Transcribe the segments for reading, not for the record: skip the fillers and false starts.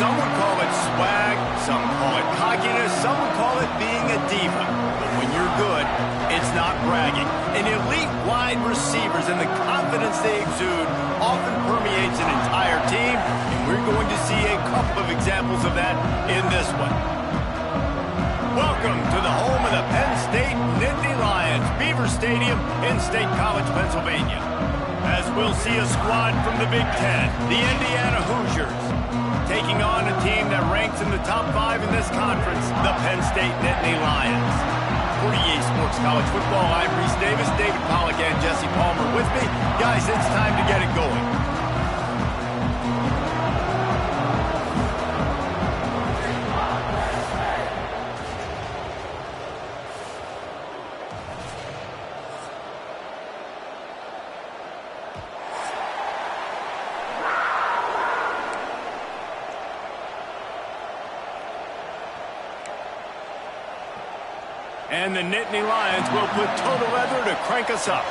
Some would call it swag, some call it cockiness, some would call it being a diva. But when you're good, it's not bragging. And elite wide receivers and the confidence they exude often permeates an entire team, and we're going to see a couple of examples of that in this one. Welcome to the home of the Penn State Nittany Lions, Beaver Stadium in State College, Pennsylvania. As we'll see a squad from the Big Ten, the Indiana Hoosiers, taking on a team that ranks in the top 5 in this conference, the Penn State Nittany Lions. For EA Sports College Football, I'm Reese Davis, David Pollack, and Jesse Palmer with me. Guys, it's time to get it going. And the Nittany Lions will put total leather to crank us up.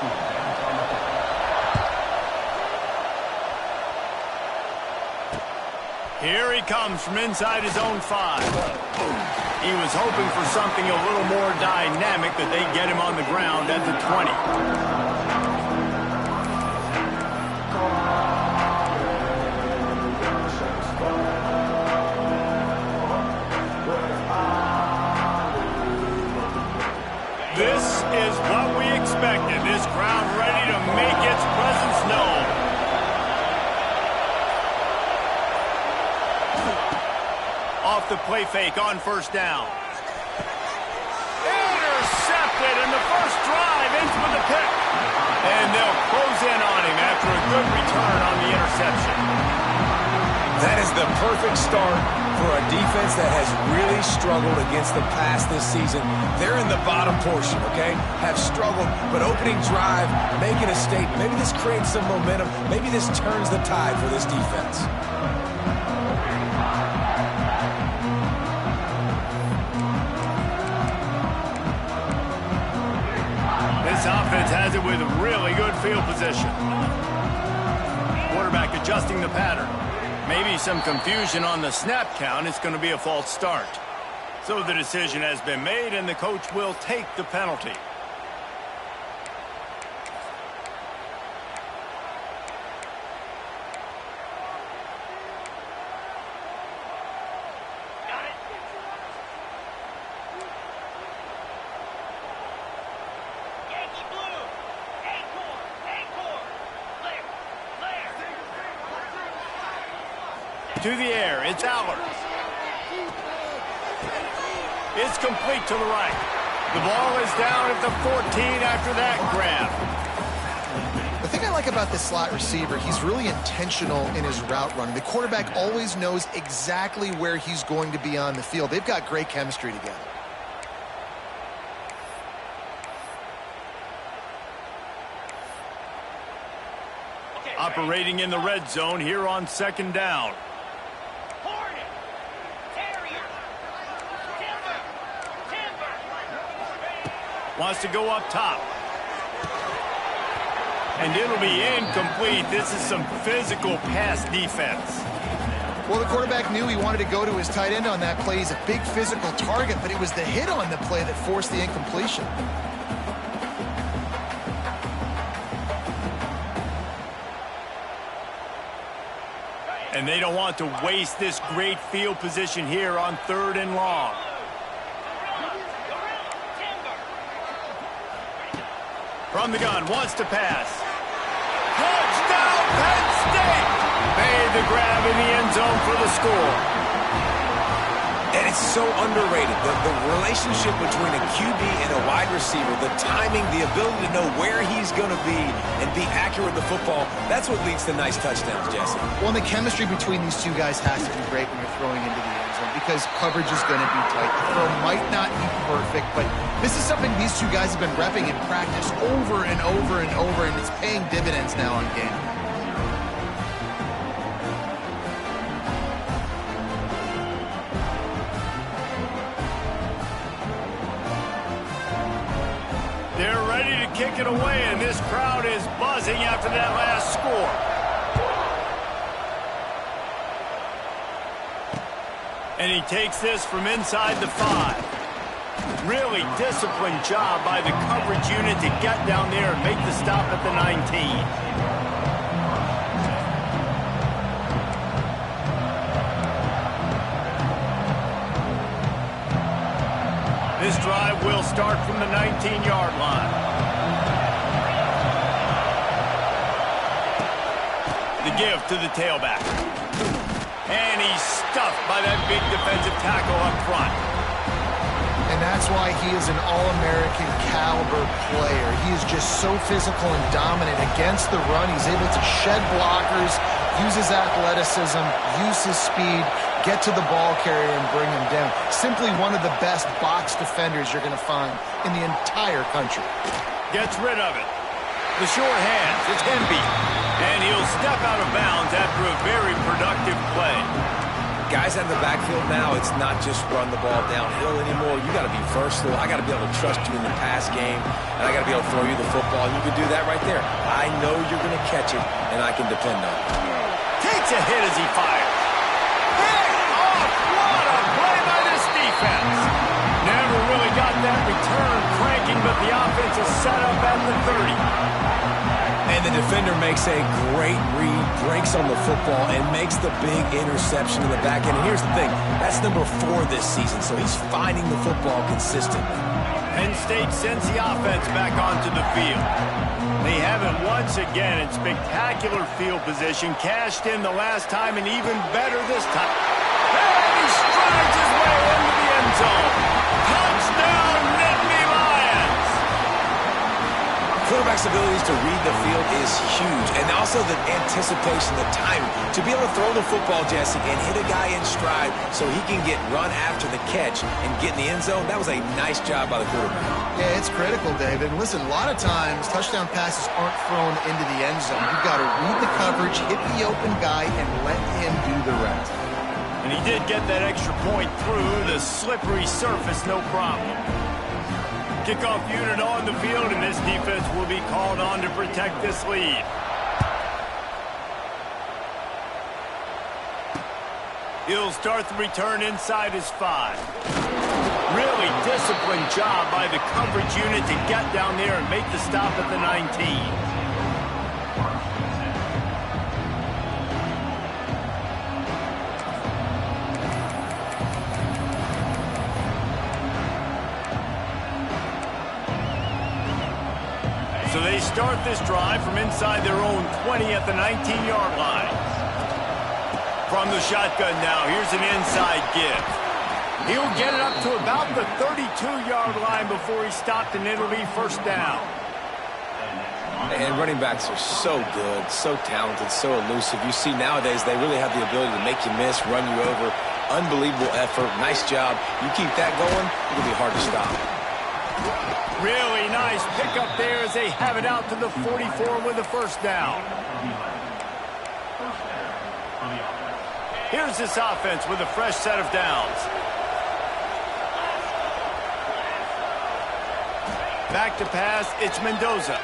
Here he comes from inside his own 5. He was hoping for something a little more dynamic, that they get him on the ground at the 20. This is what we expected. This crowd ready to make its presence known. Off the play fake on first down. Intercepted, and the first drive ends with a pick. And they'll close in on him after a good return on the interception. That is the perfect start for a defense that has really struggled against the pass this season. They're in the bottom portion, okay? Have struggled, but opening drive, making a statement. Maybe this creates some momentum. Maybe this turns the tide for this defense. This offense has it with really good field position. Quarterback adjusting the pattern. Maybe some confusion on the snap count. It's going to be a false start. So the decision has been made, and the coach will take the penalty. To the air, it's Aller. It's complete to the right. The ball is down at the 14 after that grab. The thing I like about this slot receiver, he's really intentional in his route running. The quarterback always knows exactly where he's going to be on the field. They've got great chemistry together. Operating in the red zone here on second down. Wants to go up top. And it'll be incomplete. This is some physical pass defense. Well, the quarterback knew he wanted to go to his tight end on that play. He's a big physical target, but it was the hit on the play that forced the incompletion. And they don't want to waste this great field position here on 3rd and long. From the gun, wants to pass. Touchdown, Penn State! Made the grab in the end zone for the score. And it's so underrated. The relationship between a QB and a wide receiver, the timing, the ability to know where he's going to be and be accurate with the football, that's what leads to nice touchdowns, Jesse. Well, and the chemistry between these two guys has to be great when you're throwing into the end zone because coverage is going to be tight. The throw might not be perfect, but this is something these two guys have been repping in practice over and over and over, and it's paying dividends now on game. They're ready to kick it away, and this crowd is buzzing after that last score. And he takes this from inside the 5. Really disciplined job by the coverage unit to get down there and make the stop at the 19. This drive will start from the 19-yard line. The give to the tailback. And he's stuffed by that big defensive tackle up front. And that's why he is an All-American caliber player. He is just so physical and dominant against the run. He's able to shed blockers, use his athleticism, use his speed, get to the ball carrier and bring him down. Simply one of the best box defenders you're going to find in the entire country. Gets rid of it. The short hands, it's Hemby. And he'll step out of bounds after a very productive play. Guys out in the backfield now, it's not just run the ball downhill anymore. You got to be versatile. I got to be able to trust you in the pass game, and I got to be able to throw you the football. You can do that right there. I know you're going to catch it, and I can depend on it. Takes a hit as he fires. Hit off! What a play by this defense. Never really got that return cranking, but the offense is set up at the 30. And the defender makes a great read, breaks on the football, and makes the big interception in the back end. And here's the thing, that's number 4 this season, so he's finding the football consistently. Penn State sends the offense back onto the field. They have it once again in spectacular field position, cashed in the last time, and even better this time. And he strides his way into the end zone. Touchdown, Nittany Lions! Quarterback's abilities to read the field is huge, and also the anticipation, the timing. To be able to throw the football, Jesse, and hit a guy in stride so he can get run after the catch and get in the end zone, that was a nice job by the quarterback. Yeah, it's critical, David. And listen, a lot of times, touchdown passes aren't thrown into the end zone. You've got to read the coverage, hit the open guy, and let him do the rest. And he did get that extra point through the slippery surface, no problem. Kickoff unit on the field, and this defense will be called on to protect this lead. He'll start the return inside his 5. Really disciplined job by the coverage unit to get down there and make the stop at the 19. So they start this drive from inside their own 20 at the 19-yard line. From the shotgun now, here's an inside give. He'll get it up to about the 32-yard line before he's stopped, and it'll be first down. And running backs are so good, so talented, so elusive. You see nowadays they really have the ability to make you miss, run you over. Unbelievable effort. Nice job. You keep that going, it'll be hard to stop. Really nice pickup there as they have it out to the 44 with a first down. Here's this offense with a fresh set of downs. Back to pass, it's Mendoza.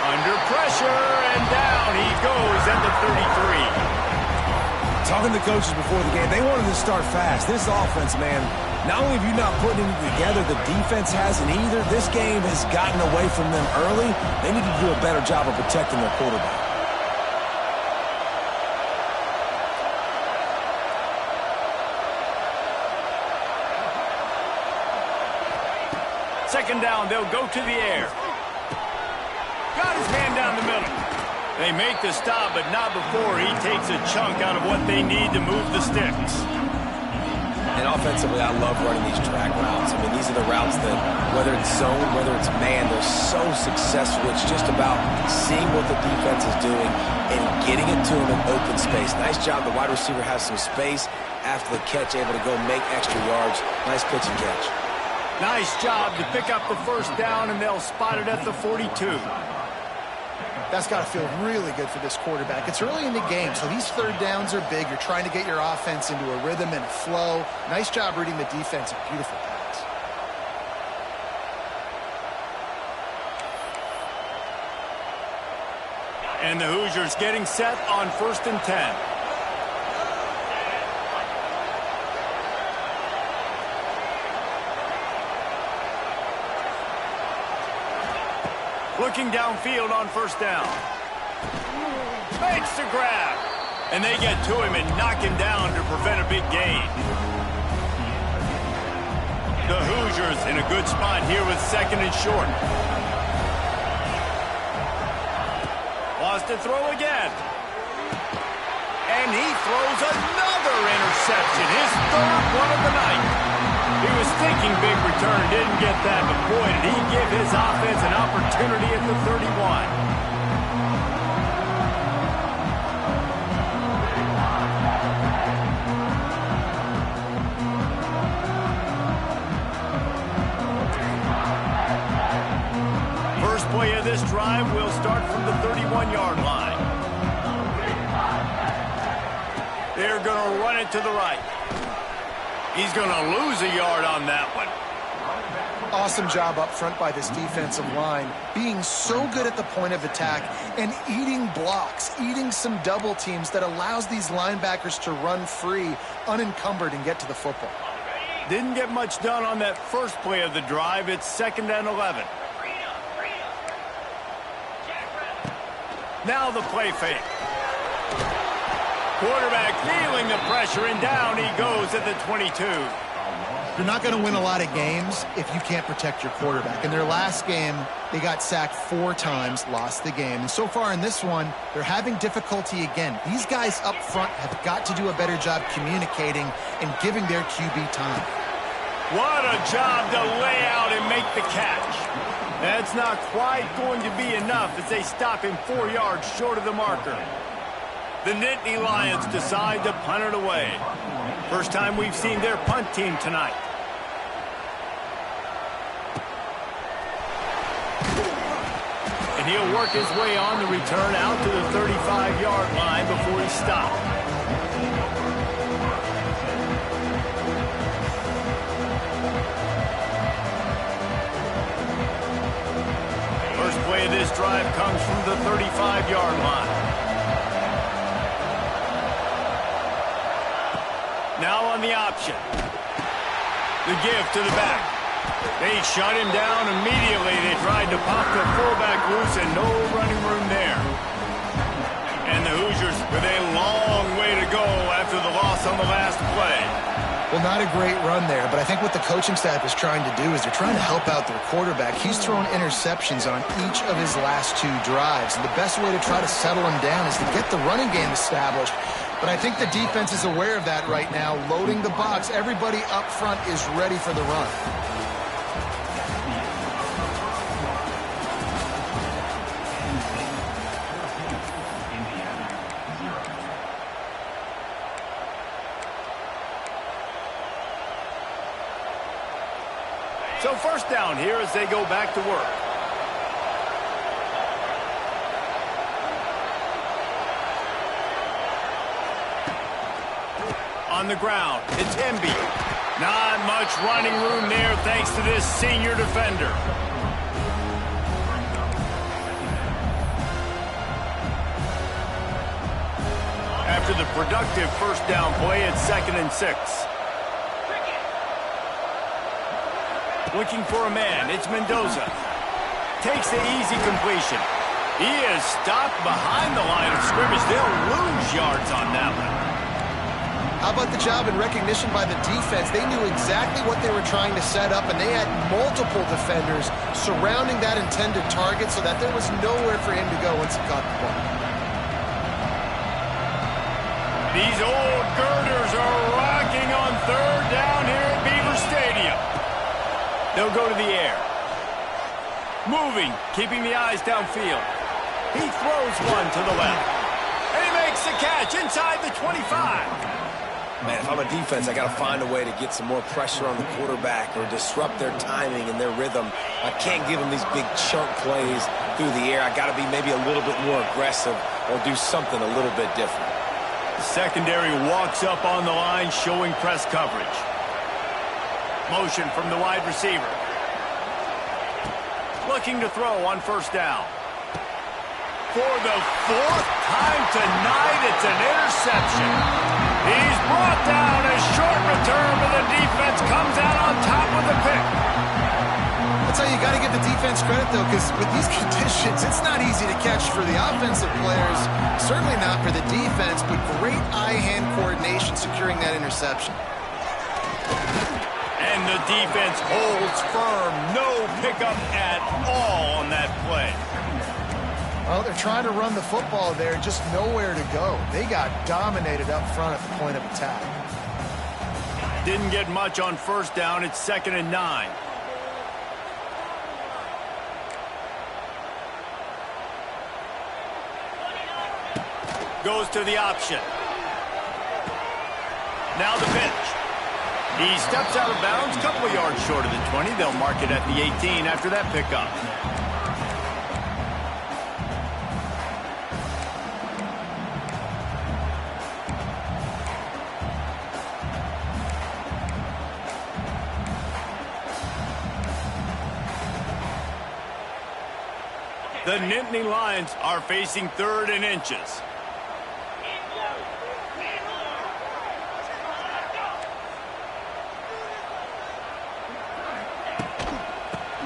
Under pressure, and down he goes at the 33. Talking to the coaches before the game, they wanted to start fast. This offense, man, not only have you not putting it together, the defense hasn't either. This game has gotten away from them early. They need to do a better job of protecting their quarterback. Second down, they'll go to the air. Got his man down the middle. They make the stop, but not before he takes a chunk out of what they need to move the sticks. And offensively, I love running these track routes. I mean, these are the routes that, whether it's zone, whether it's man, they're so successful. It's just about seeing what the defense is doing and getting it to them in open space. Nice job. The wide receiver has some space after the catch, able to go make extra yards. Nice pitch and catch. Nice job to pick up the first down, and they'll spot it at the 42. That's got to feel really good for this quarterback. It's early in the game, so these third downs are big. You're trying to get your offense into a rhythm and a flow. Nice job reading the defense. A beautiful pass. And the Hoosiers getting set on 1st and 10. Looking downfield on first down. Makes the grab. And they get to him and knock him down to prevent a big gain. The Hoosiers in a good spot here with second and short. Lost to throw again. And he throws another interception, his third one of the night. He was thinking big return, didn't get that, but boy, did he give his offense an opportunity at the 31. First play of this drive will start from the 31-yard line. They're going to run it to the right. He's going to lose a yard on that one. Awesome job up front by this defensive line, being so good at the point of attack and eating blocks, eating some double teams that allows these linebackers to run free, unencumbered, and get to the football. Didn't get much done on that first play of the drive. It's 2nd and 11. Now the play fake. Quarterback feeling the pressure, and down he goes at the 22. You're not going to win a lot of games if you can't protect your quarterback. In their last game, they got sacked 4 times, lost the game. And so far in this one, they're having difficulty again. These guys up front have got to do a better job communicating and giving their QB time. What a job to lay out and make the catch. That's not quite going to be enough as they stop him 4 yards short of the marker. The Nittany Lions decide to punt it away. First time we've seen their punt team tonight. And he'll work his way on the return out to the 35-yard line before he stopped. First play of this drive comes from the 35-yard line. Now on the option. The give to the back. They shut him down immediately. They tried to pop the fullback loose and no running room there. And the Hoosiers with a long way to go after the loss on the last play. Well, not a great run there, but I think what the coaching staff is trying to do is they're trying to help out their quarterback. He's thrown interceptions on each of his last 2 drives, and the best way to try to settle him down is to get the running game established. But I think the defense is aware of that right now, loading the box. Everybody up front is ready for the run. So first down here as they go back to work. On the ground, it's Emby. Not much running room there thanks to this senior defender. After the productive first down play, it's 2nd and 6. Looking for a man, it's Mendoza. Takes the easy completion. He is stopped behind the line of scrimmage. They'll lose yards on that one. How about the job and recognition by the defense? They knew exactly what they were trying to set up, and they had multiple defenders surrounding that intended target so that there was nowhere for him to go once he caught the ball. These old girders are rocking on 3rd down here at Beaver Stadium. They'll go to the air. Moving, keeping the eyes downfield. He throws one to the left. And he makes the catch inside the 25. Man, if I'm a defense, I got to find a way to get some more pressure on the quarterback or disrupt their timing and their rhythm. I can't give them these big chunk plays through the air. I got to be maybe a little bit more aggressive or do something a little bit different. The secondary walks up on the line, showing press coverage. Motion from the wide receiver. Looking to throw on first down. For the 4th time tonight, it's an interception. He's brought down a short return, but the defense comes out on top with the pick. That's how you got to give the defense credit, though, because with these conditions, it's not easy to catch for the offensive players, certainly not for the defense, but great eye-hand coordination securing that interception. And the defense holds firm. No pickup at all on that play. Well, they're trying to run the football there, just nowhere to go. They got dominated up front at the point of attack. Didn't get much on first down. It's 2nd and 9. Goes to the option. Now the pitch. He steps out of bounds, couple of yards short of the 20. They'll mark it at the 18 after that pickup. The Nittany Lions are facing 3rd and inches.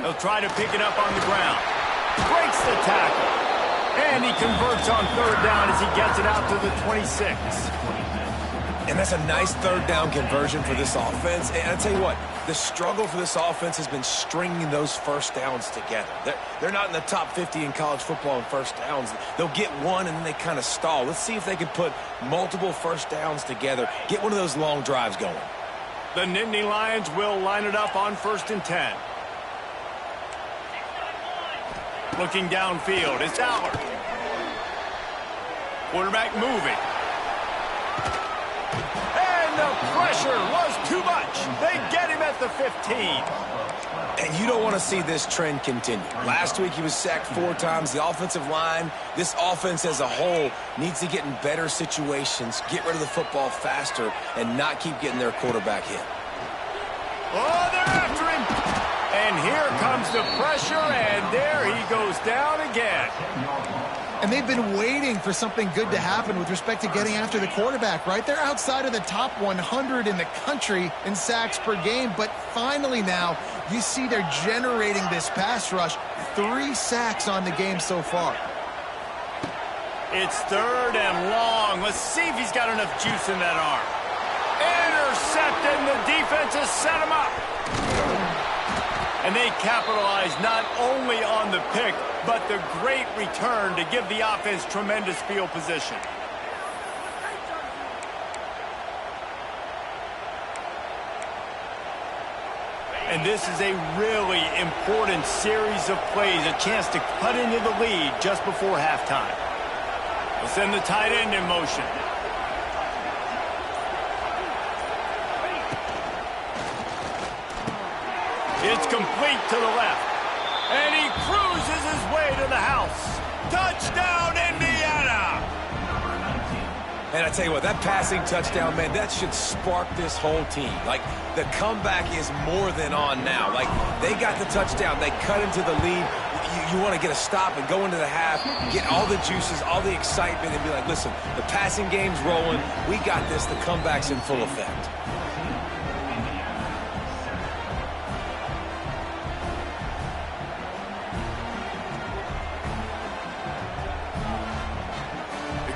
He'll try to pick it up on the ground. Breaks the tackle. And he converts on 3rd down as he gets it out to the 26. And that's a nice 3rd down conversion for this offense. And I tell you what, the struggle for this offense has been stringing those first downs together. They're not in the top 50 in college football in first downs. They'll get one and then they kind of stall. Let's see if they can put multiple first downs together, get one of those long drives going. The Nittany Lions will line it up on 1st and 10. Looking downfield, it's Allard. Quarterback moving. And the pressure was too much. They get him at the 15. And you don't want to see this trend continue. Last week he was sacked 4 times. The offensive line, this offense as a whole, needs to get in better situations, get rid of the football faster, and not keep getting their quarterback hit. Oh, they're after him. And here comes the pressure, and there he goes down again. And they've been waiting for something good to happen with respect to getting after the quarterback, right? They're outside of the top 100 in the country in sacks per game, but finally now you see they're generating this pass rush. 3 sacks on the game so far. It's 3rd and long. Let's see if he's got enough juice in that arm. Intercepted, and the defense has set him up. And they capitalize not only on the pick, but the great return to give the offense tremendous field position. And this is a really important series of plays, a chance to cut into the lead just before halftime. We'll send the tight end in motion. It's complete to the left. And he cruises his way to the house. Touchdown, Indiana! And I tell you what, that passing touchdown, man, that should spark this whole team. Like, the comeback is more than on now. Like, they got the touchdown. They cut into the lead. You want to get a stop and go into the half, get all the juices, all the excitement, and be like, listen, the passing game's rolling. We got this. The comeback's in full effect.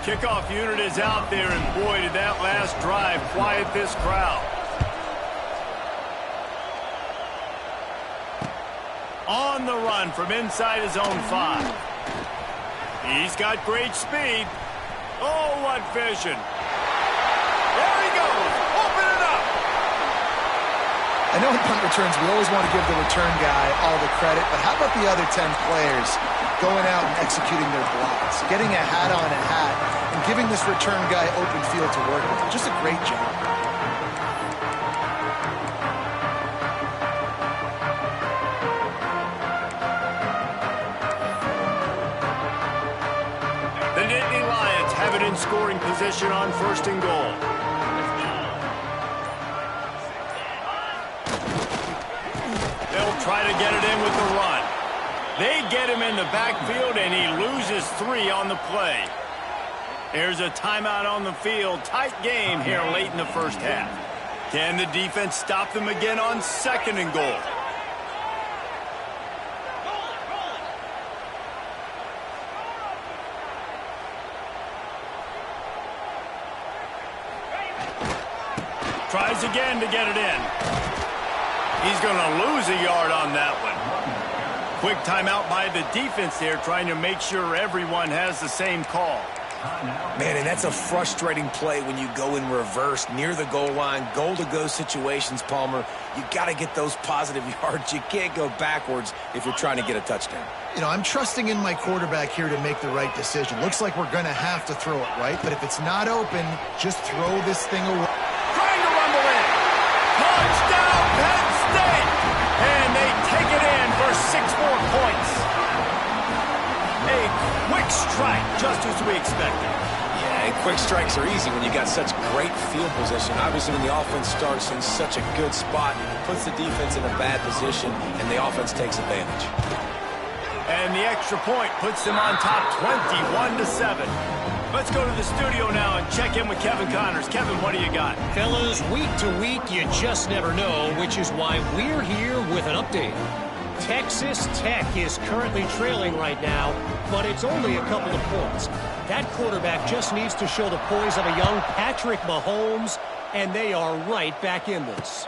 Kickoff unit is out there, and boy, did that last drive quiet this crowd. On the run from inside his own 5. He's got great speed. Oh, what vision. There he goes. Open it up. I know in punt returns we always want to give the return guy all the credit, but how about the other 10 players going out and executing their blocks, getting a hat on a hat, and giving this return guy open field to work with? Just a great job. The Nittany Lions have it in scoring position on 1st and goal. They'll try to get it in with the run. They get him in the backfield, and he loses 3 on the play. There's a timeout on the field. Tight game here late in the first half. Can the defense stop them again on 2nd and goal? Tries again to get it in. He's going to lose a yard on that one. Quick timeout by the defense there, trying to make sure everyone has the same call. Man, and that's a frustrating play when you go in reverse near the goal line, goal-to-go situations, Palmer. You got to get those positive yards. You can't go backwards if you're trying to get a touchdown. You know, I'm trusting in my quarterback here to make the right decision. Looks like we're going to have to throw it, right? But if it's not open, just throw this thing away. Trying to rumble in. Touchdown, Penn State! And they take it in for 6 more points. A quick strike, just as we expected. Yeah, and quick strikes are easy when you got such great field position. Obviously, when the offense starts in such a good spot, it puts the defense in a bad position, and the offense takes advantage. And the extra point puts them on top 21-7. Let's go to the studio now and check in with Kevin Connors. Kevin, what do you got? Fellas, week to week, you just never know, which is why we're here with an update. Texas Tech is currently trailing right now, but it's only a couple of points. That quarterback just needs to show the poise of a young Patrick Mahomes, and they are right back in this.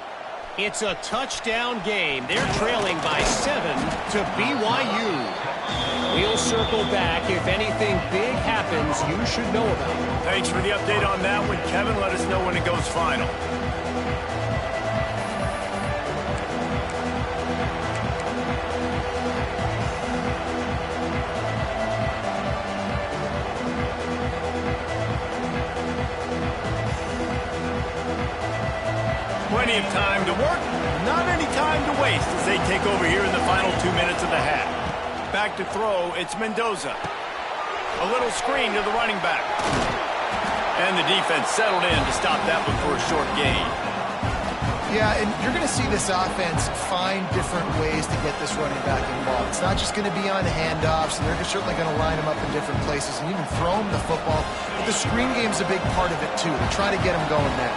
It's a touchdown game. They're trailing by 7 to BYU. We'll circle back. If anything big happens, you should know about it. Thanks for the update on that one, Kevin. Let us know when it goes final. Plenty of time to work, not any time to waste as they take over here in the final 2 minutes of the half. Back to throw, it's Mendoza. A little screen to the running back. And the defense settled in to stop that one for a short gain. Yeah, and you're going to see this offense find different ways to get this running back involved. It's not just going to be on handoffs, and they're certainly going to line him up in different places and even throw him the football. But the screen game's a big part of it, too. They try to get him going there.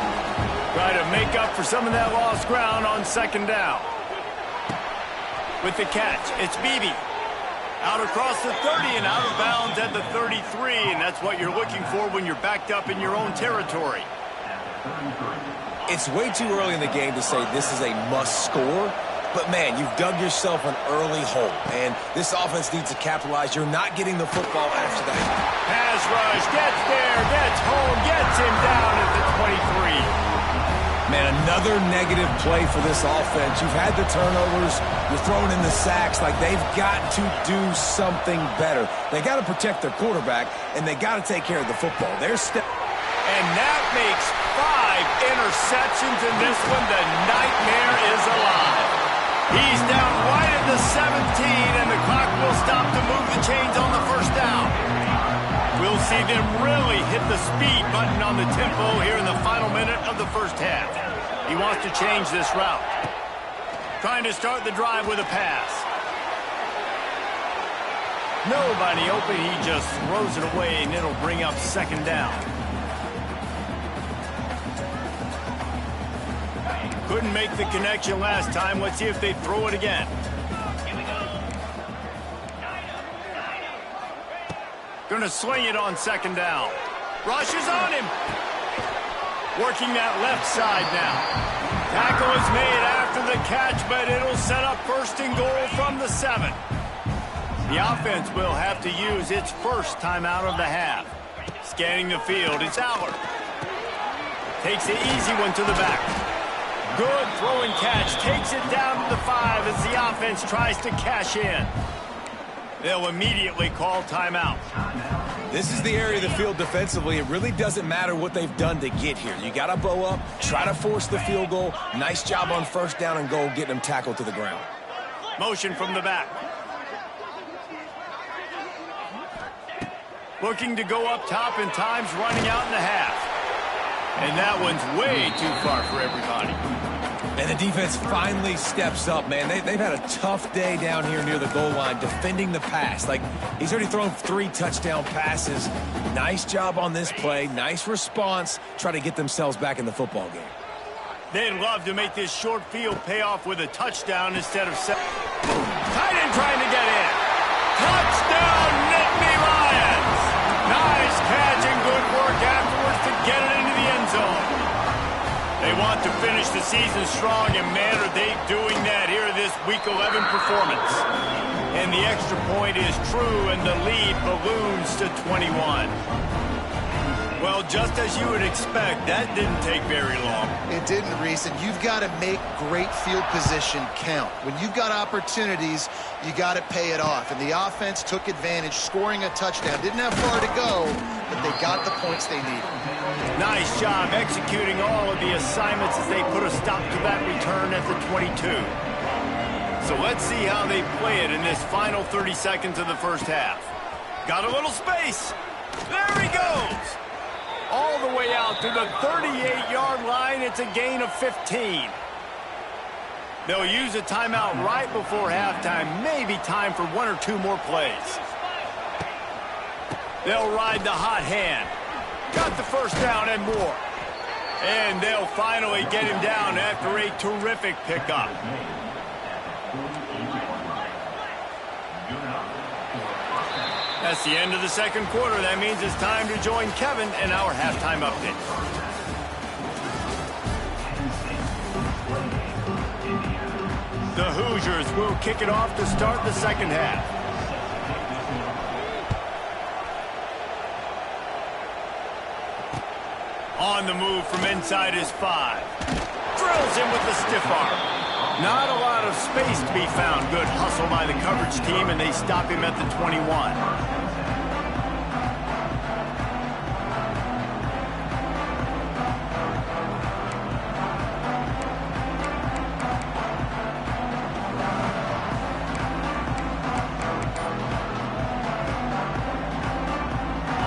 Try to make up for some of that lost ground on second down. With the catch, it's Beebe. Out across the 30 and out of bounds at the 33, and that's what you're looking for when you're backed up in your own territory. It's way too early in the game to say this is a must score, but man, you've dug yourself an early hole, and this offense needs to capitalize. You're not getting the football after that. Pass rush, gets there, gets home, gets him down at the 23. Man, another negative play for this offense. You've had the turnovers. You're throwing in the sacks. Like, they've got to do something better. They got to protect their quarterback, and they got to take care of the football. And that makes 5 interceptions in this one. The nightmare is alive. He's down right at the 17, and the clock will stop to move the chains on the first down. We'll see them really hit the speed button on the tempo here in the final minute of the first half. He wants to change this route. Trying to start the drive with a pass. Nobody open. He just throws it away, and it'll bring up second down. Couldn't make the connection last time. Let's see if they throw it again. Gonna sling it on second down. Rushes on him. Working that left side now. Tackle is made after the catch, but it'll set up first and goal from the 7. The offense will have to use its first timeout of the half. Scanning the field, it's Allard. Takes the easy one to the back. Good throw and catch. Takes it down to the 5 as the offense tries to cash in. They'll immediately call timeout. This is the area of the field defensively. It really doesn't matter what they've done to get here. You got to bow up, try to force the field goal. Nice job on first down and goal, getting them tackled to the ground. Motion from the back. Looking to go up top, and time's running out in the half. And that one's way too far for everybody. And the defense finally steps up, man. They've had a tough day down here near the goal line defending the pass. Like, he's already thrown 3 touchdown passes. Nice job on this play. Nice response. Try to get themselves back in the football game. They'd love to make this short field pay off with a touchdown instead of tight end trying to get in. Touchdown, Nittany Lions. Nice catch and good work afterwards to get it into the end zone. They want to finish the season strong, and man, are they doing that here in this Week 11 performance. And the extra point is true, and the lead balloons to 21. Well, just as you would expect, that didn't take very long. It didn't, Reese, and you've got to make great field position count. When you've got opportunities, you got to pay it off. And the offense took advantage, scoring a touchdown. Didn't have far to go, but they got the points they needed. Nice job executing all of the assignments as they put a stop to that return at the 22. So let's see how they play it in this final 30 seconds of the first half. Got a little space. There he goes. All the way out to the 38-yard line. It's a gain of 15. They'll use a timeout right before halftime. Maybe time for one or two more plays. They'll ride the hot hand. Got the first down and more. And they'll finally get him down after a terrific pickup. That's the end of the second quarter. That means it's time to join Kevin in our halftime update. The Hoosiers will kick it off to start the second half. On the move from inside his 5. Drills him with the stiff arm. Not a lot of space to be found. Good hustle by the coverage team, and they stop him at the 21.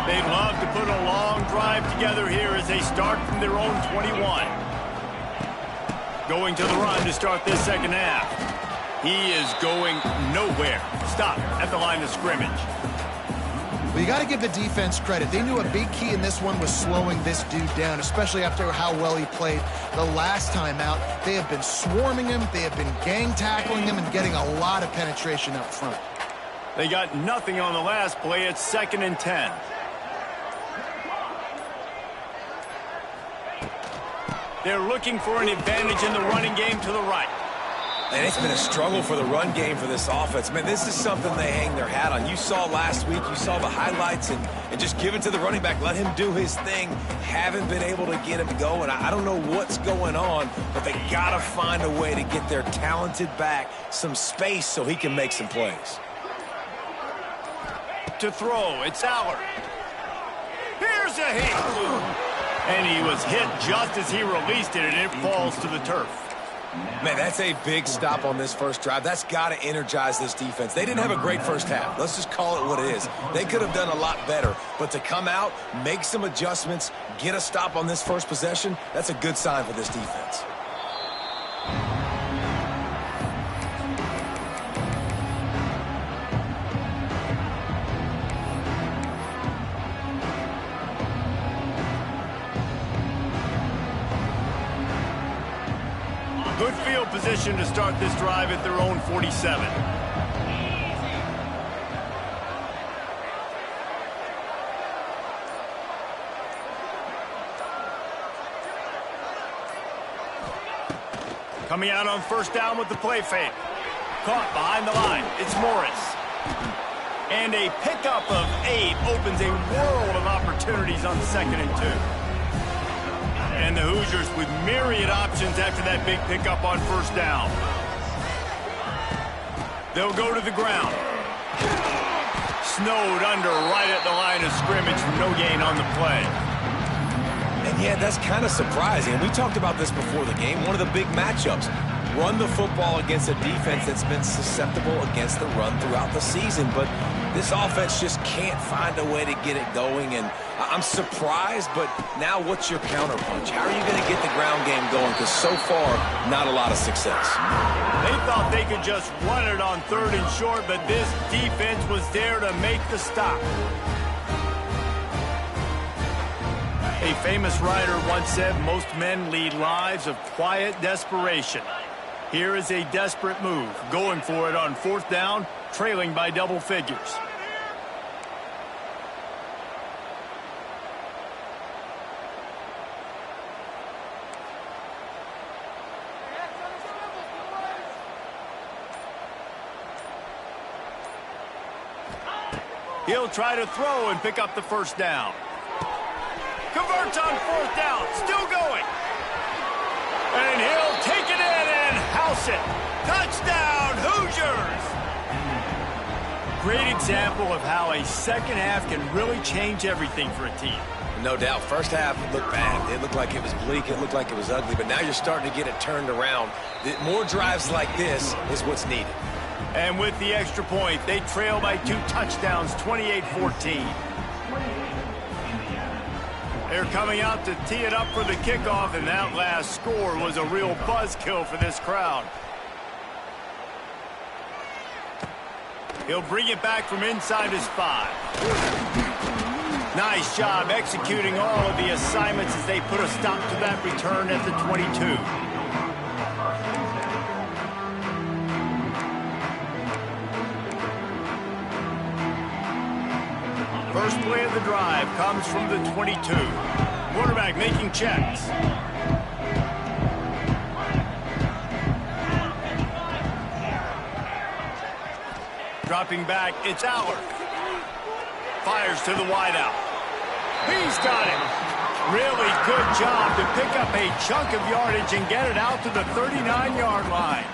They'd love to put a long drive together here as they start from their own 21. Going to the run to start this second half. He is going nowhere. Stop at the line of scrimmage. Well, you got to give the defense credit. They knew a big key in this one was slowing this dude down, especially after how well he played the last time out. They have been swarming him. They have been gang tackling him and getting a lot of penetration up front. They got nothing on the last play. It's 2nd and 10. They're looking for an advantage in the running game to the right. And it's been a struggle for the run game for this offense. Man, this is something they hang their hat on. You saw last week, you saw the highlights, and just give it to the running back. Let him do his thing. Haven't been able to get him going. I don't know what's going on, but they got to find a way to get their talented back some space so he can make some plays. To throw, it's Allard. Here's a hit. And he was hit just as he released it, and it falls to the turf. Man, that's a big stop on this first drive. That's got to energize this defense. They didn't have a great first half. Let's just call it what it is. They could have done a lot better. But to come out, make some adjustments, get a stop on this first possession, that's a good sign for this defense. Good field position to start this drive at their own 47. Coming out on first down with the play fake. Caught behind the line. It's Morris. And a pickup of 8 opens a world of opportunities on 2nd and 2. And the Hoosiers with myriad options after that big pickup on first down. They'll go to the ground. Snowed under right at the line of scrimmage. No gain on the play. And yeah, that's kind of surprising. We talked about this before the game. One of the big matchups. Run the football against a defense that's been susceptible against the run throughout the season. But this offense just can't find a way to get it going. And I'm surprised, but now what's your counterpunch? How are you going to get the ground game going? Because so far, not a lot of success. They thought they could just run it on 3rd and short, but this defense was there to make the stop. A famous writer once said, most men lead lives of quiet desperation. Here is a desperate move, going for it on 4th down, trailing by double figures. He'll try to throw and pick up the first down. Converts on fourth down. Still going. And he'll take it in and house it. Touchdown, Hoosiers! Great example of how a second half can really change everything for a team. No doubt. First half looked bad. It looked like it was bleak. It looked like it was ugly. But now you're starting to get it turned around. More drives like this is what's needed. And with the extra point, they trail by 2 touchdowns, 28-14. They're coming out to tee it up for the kickoff, and that last score was a real buzzkill for this crowd. He'll bring it back from inside his 5. Nice job executing all of the assignments as they put a stop to that return at the 22. First play of the drive comes from the 22. Quarterback making checks. Dropping back, it's Aller. Fires to the wideout. He's got it. Really good job to pick up a chunk of yardage and get it out to the 39-yard line.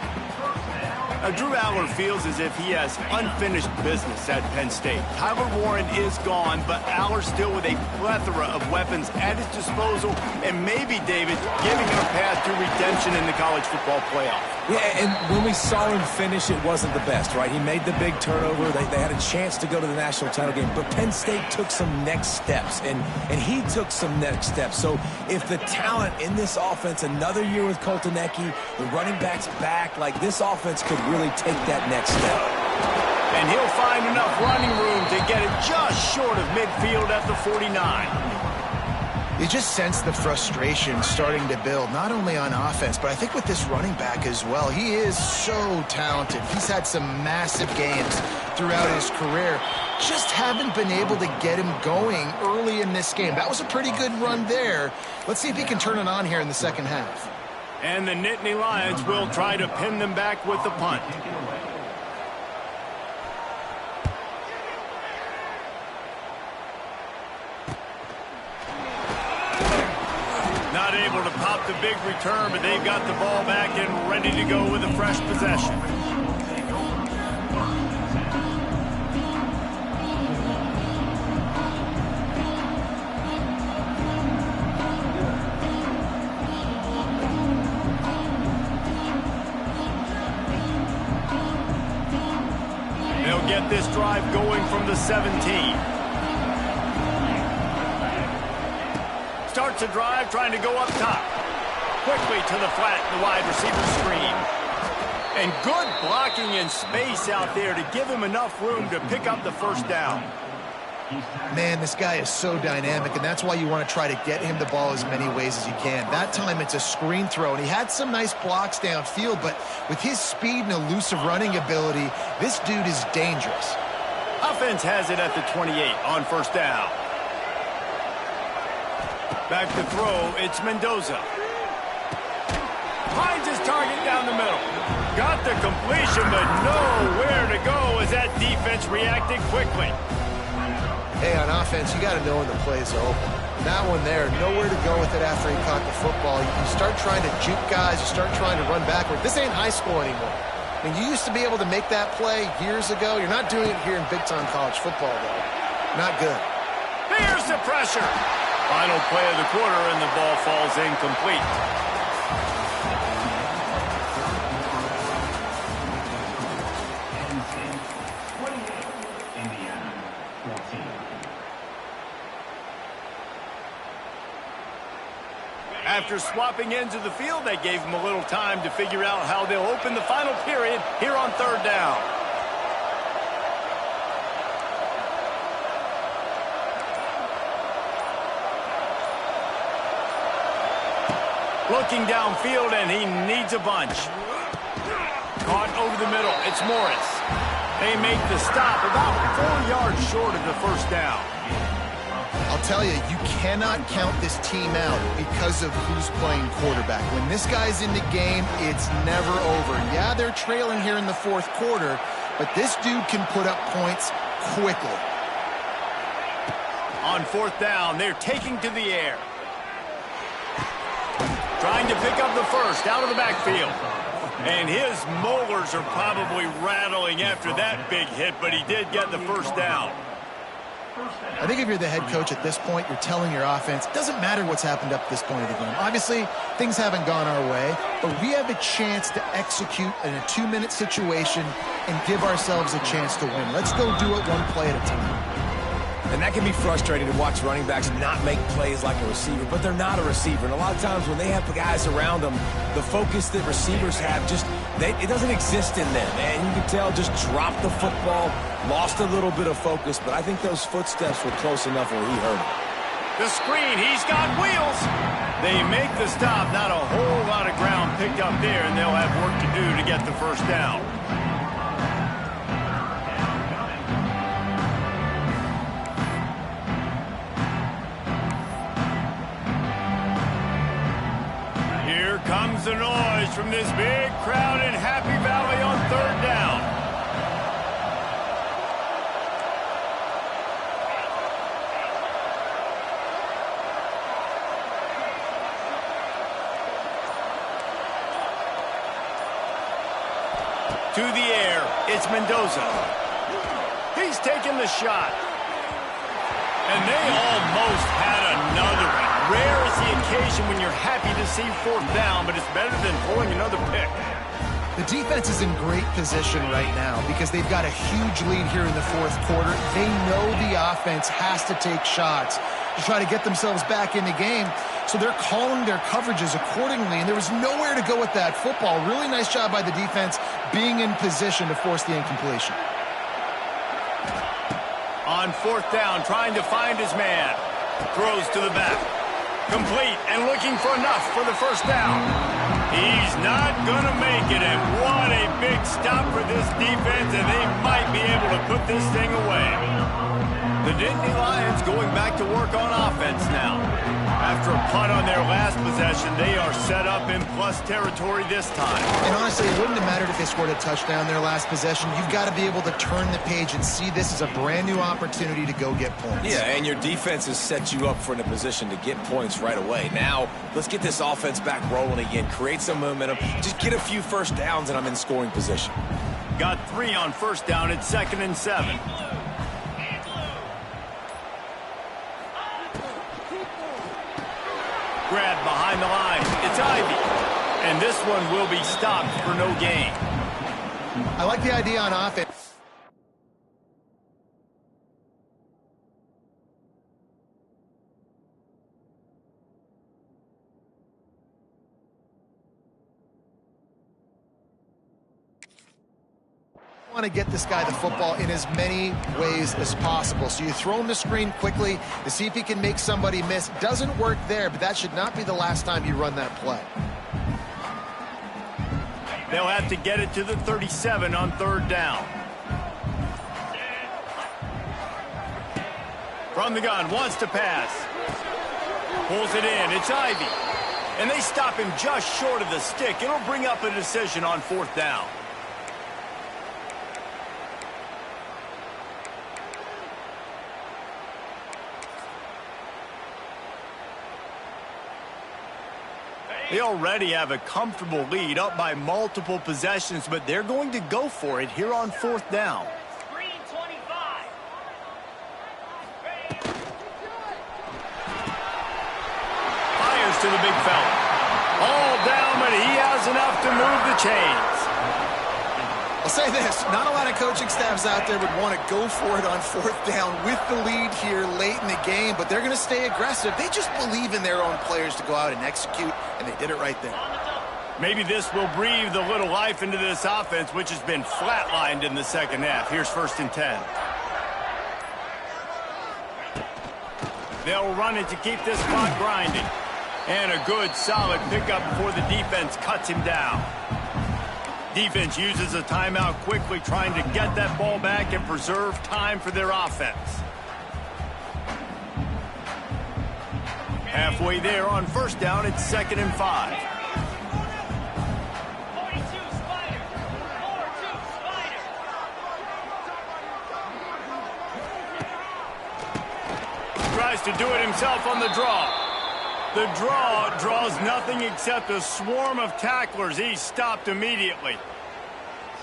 Drew Aller feels as if he has unfinished business at Penn State. Tyler Warren is gone, but Aller still with a plethora of weapons at his disposal, and maybe, David, giving him a path to redemption in the college football playoff. Yeah, and when we saw him finish, it wasn't the best, right? He made the big turnover. They had a chance to go to the national title game, but Penn State took some next steps, and he took some next steps. So if the talent in this offense, another year with Colton Ecke, the running backs back, like this offense could really take that next step. And he'll find enough running room to get it just short of midfield at the 49. You just sense the frustration starting to build, not only on offense, but I think with this running back as well. He is so talented. He's had some massive games throughout his career. Just haven't been able to get him going early in this game. That was a pretty good run there. Let's see if he can turn it on here in the second half. And the Nittany Lions will try to pin them back with the punt. Not able to pop the big return, but they've got the ball back and ready to go with a fresh possession. They'll get this drive going from the 17. Starts a drive trying to go up top. Quickly to the flat, the wide receiver screen. And good blocking in space out there to give him enough room to pick up the first down. Man, this guy is so dynamic, and that's why you want to try to get him the ball as many ways as you can. That time it's a screen throw, and he had some nice blocks downfield, but with his speed and elusive running ability, this dude is dangerous. Offense has it at the 28 on first down. Back to throw, it's Mendoza. Finds his target down the middle. Got the completion, but nowhere to go as that defense reacted quickly. Hey, on offense, you got to know when the play's open. That one there, nowhere to go with it after he caught the football. You start trying to juke guys, you start trying to run backward. This ain't high school anymore. I mean, you used to be able to make that play years ago. You're not doing it here in big-time college football, though. Not good. Here's the pressure. Final play of the quarter, and the ball falls incomplete. After swapping ends of the field, they gave him a little time to figure out how they'll open the final period here on third down. Looking downfield, and he needs a bunch. Caught over the middle. It's Morris. They make the stop about 4 yards short of the first down. I'll tell you, you cannot count this team out because of who's playing quarterback. When this guy's in the game, it's never over. Yeah, they're trailing here in the fourth quarter, but this dude can put up points quickly. On fourth down, they're taking to the air. Trying to pick up the first out of the backfield. And his molars are probably rattling after that big hit, but he did get the first down. I think if you're the head coach at this point, you're telling your offense, it doesn't matter what's happened up to this point of the game. Obviously, things haven't gone our way, but we have a chance to execute in a 2-minute situation and give ourselves a chance to win. Let's go do it one play at a time. And that can be frustrating to watch running backs not make plays like a receiver, but they're not a receiver. And a lot of times when they have the guys around them, the focus that receivers have it doesn't exist in them. And you can tell just dropped the football, lost a little bit of focus, but I think those footsteps were close enough where he heard it. The screen, he's got wheels. They make the stop, not a whole lot of ground picked up there, and they'll have work to do to get the first down. Here comes the noise from this big crowd in Happy Valley on third down. To the air, it's Mendoza. He's taking the shot. And they almost had another one. Rare is the occasion when you're happy to see fourth down, but it's better than pulling another pick. The defense is in great position right now because they've got a huge lead here in the fourth quarter. They know the offense has to take shots to try to get themselves back in the game. So they're calling their coverages accordingly, and there was nowhere to go with that football. Really nice job by the defense being in position to force the incompletion. On fourth down, trying to find his man. Throws to the back. Complete and looking for enough for the first down. He's not going to make it, and what a big stop for this defense, and they might be able to put this thing away. The Nittany Lions going back to work on offense now. After a punt on their last possession, they are set up in plus territory this time. And honestly, it wouldn't have mattered if they scored a touchdown their last possession. You've got to be able to turn the page and see this as a brand new opportunity to go get points. Yeah, and your defense has set you up for in a position to get points right away. Now, let's get this offense back rolling again, create some momentum, just get a few first downs, and I'm in scoring position. Got 3 on first down at 2nd and 7. Grab behind the line. It's Ivy. And this one will be stopped for no gain. I like the idea on offense. Want to get this guy the football in as many ways as possible. So you throw him the screen quickly to see if he can make somebody miss. Doesn't work there, but that should not be the last time you run that play. They'll have to get it to the 37 on third down. From the gun, wants to pass. Pulls it in, it's Ivy. And they stop him just short of the stick. It'll bring up a decision on fourth down. They already have a comfortable lead, up by multiple possessions, but they're going to go for it here on fourth down. Green 25. Fires to the big fella. All down, but he has enough to move the chains. I'll say this, not a lot of coaching staffs out there would want to go for it on fourth down with the lead here late in the game, but they're going to stay aggressive. They just believe in their own players to go out and execute, and they did it right there. Maybe this will breathe a little life into this offense, which has been flatlined in the second half. Here's 1st and 10. They'll run it to keep this clock grinding. And a good, solid pickup before the defense cuts him down. Defense uses a timeout quickly, trying to get that ball back and preserve time for their offense. Halfway there on first down, it's 2nd and 5. 42 Spider. 42 Spider. to do it himself on the draw. The draw draws nothing except a swarm of tacklers. He's stopped immediately.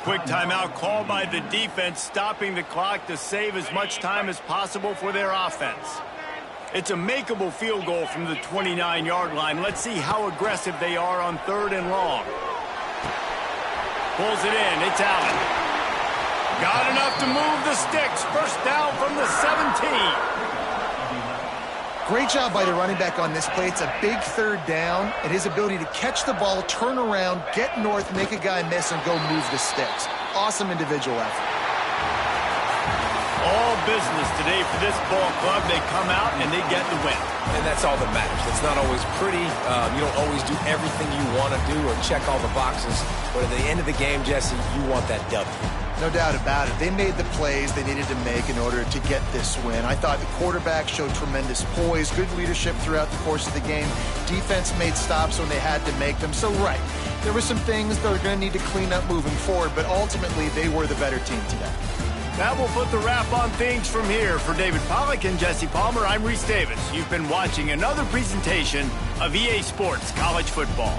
Quick timeout called by the defense, stopping the clock to save as much time as possible for their offense. It's a makeable field goal from the 29-yard line. Let's see how aggressive they are on 3rd and long. Pulls it in. It's Allen. Got enough to move the sticks. First down from the 17. Great job by the running back on this play. It's a big 3rd down, and his ability to catch the ball, turn around, get north, make a guy miss, and go move the sticks. Awesome individual effort. All business today for this ball club. They come out and they get the win. And that's all that matters. It's not always pretty. You don't always do everything you want to do or check all the boxes. But at the end of the game, Jesse, you want that W. No doubt about it. They made the plays they needed to make in order to get this win. I thought the quarterback showed tremendous poise, good leadership throughout the course of the game. Defense made stops when they had to make them. So, right, there were some things they're going to need to clean up moving forward, but ultimately they were the better team today. That will put the wrap on things from here. For David Pollack and Jesse Palmer, I'm Reese Davis. You've been watching another presentation of EA Sports College Football.